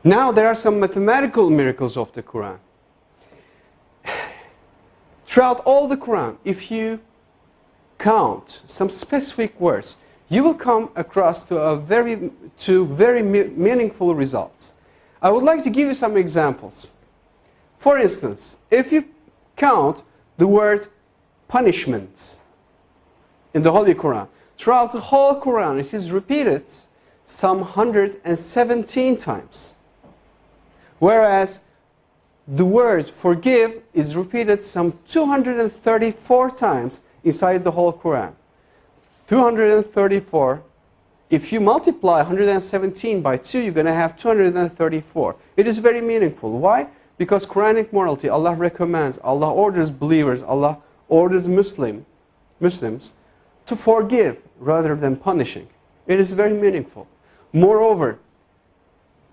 Now there are some mathematical miracles of the Quran. Throughout all the Quran, if you count some specific words, you will come across to very meaningful results. I would like to give you some examples. For instance, if you count the word punishment in the Holy Quran, throughout the whole Quran it is repeated some 117 times. Whereas the word forgive is repeated some 234 times inside the whole Quran. 234. If you multiply 117 by 2, you're going to have 234. It is very meaningful. Why? Because Quranic morality, Allah recommends, Allah orders believers, Allah orders Muslims to forgive rather than punishing. It is very meaningful. Moreover,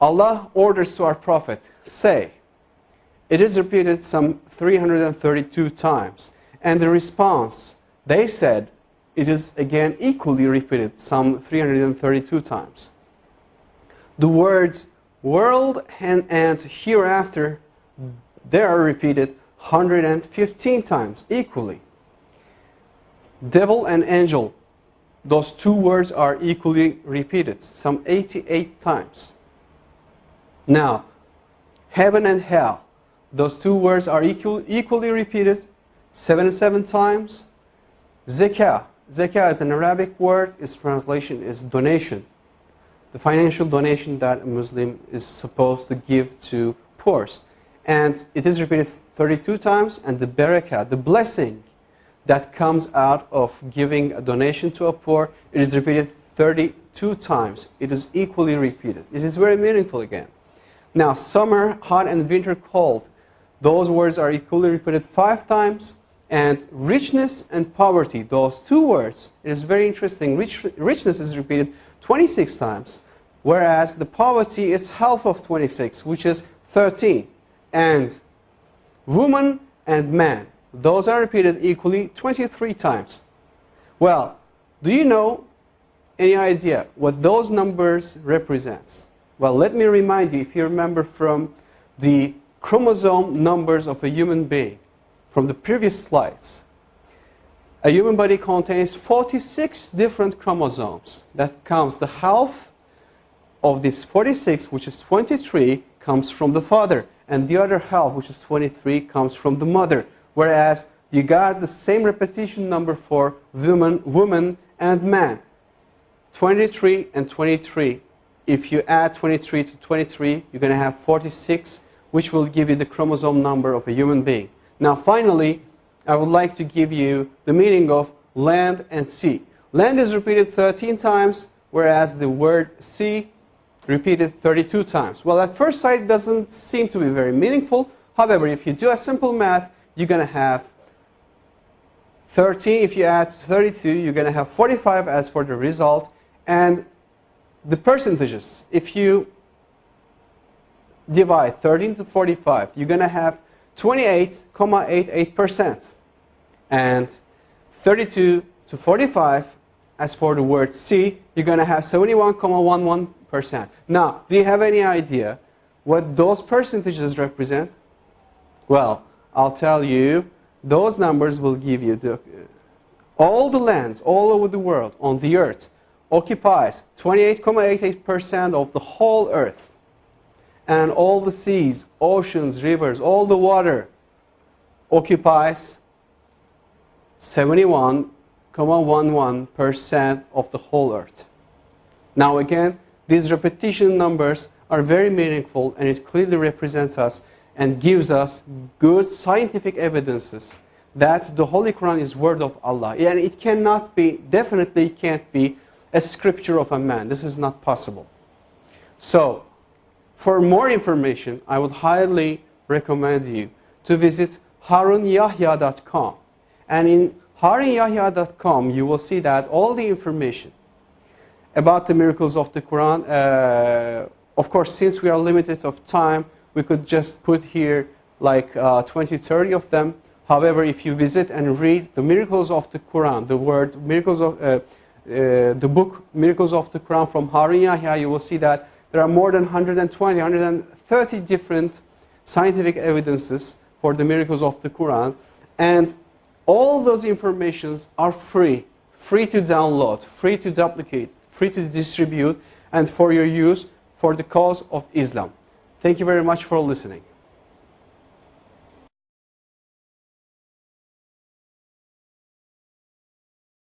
Allah orders to our Prophet, say. It is repeated some 332 times. And the response, they said, it is again equally repeated some 332 times. The words world and hereafter, they are repeated 115 times equally. Devil and angel, those two words are equally repeated some 88 times. Now, heaven and hell, those two words are equally repeated 77 times. Zakah. Zakah is an Arabic word. Its translation is donation. The financial donation that a Muslim is supposed to give to poor. And it is repeated 32 times. And the barakah, the blessing that comes out of giving a donation to a poor, it is repeated 32 times. It is equally repeated. It is very meaningful again. Now, summer hot and winter cold, those words are equally repeated 5 times. And richness and poverty, those two words, it is very interesting. Richness is repeated 26 times, whereas the poverty is half of 26, which is 13. And woman and man, those are repeated equally 23 times. Well, do you know any idea what those numbers represent? Well, let me remind you, if you remember from the chromosome numbers of a human being, from the previous slides, a human body contains 46 different chromosomes. That counts the half of this 46, which is 23, comes from the father. And the other half, which is 23, comes from the mother. Whereas you got the same repetition number for woman and man. 23 and 23. If you add 23 to 23, you're going to have 46, which will give you the chromosome number of a human being. Now, finally, I would like to give you the meaning of land and sea. Land is repeated 13 times, whereas the word sea repeated 32 times. Well, at first sight, it doesn't seem to be very meaningful. However, if you do a simple math, you're going to have 13. If you add 32, you're going to have 45 as for the result. And the percentages, if you divide 13 to 45, you're going to have 28.88%. And 32 to 45, as for the word sea, you're going to have 71.11%. Now, do you have any idea what those percentages represent? Well, I'll tell you, those numbers will give you all the lands all over the world on the earth occupies 28.88% of the whole earth. And all the seas, oceans, rivers, all the water occupies 71.11% of the whole earth. Now again, these repetition numbers are very meaningful, and it clearly represents us and gives us good scientific evidences that the Holy Quran is word of Allah. And it cannot be, definitely can't be, a scripture of a man. This is not possible. So, for more information, I would highly recommend you to visit harunyahya.com. And in harunyahya.com, you will see that all the information about the miracles of the Quran, of course, since we are limited of time, we could just put here like 20, 30 of them. However, if you visit and read the miracles of the Quran, the word miracles of the book Miracles of the Quran from Harun Yahya, you will see that There are more than 120, 130 different scientific evidences for the miracles of the Quran. And all those informations are free to download, free to duplicate, free to distribute, and for your use for the cause of Islam. Thank you very much for listening.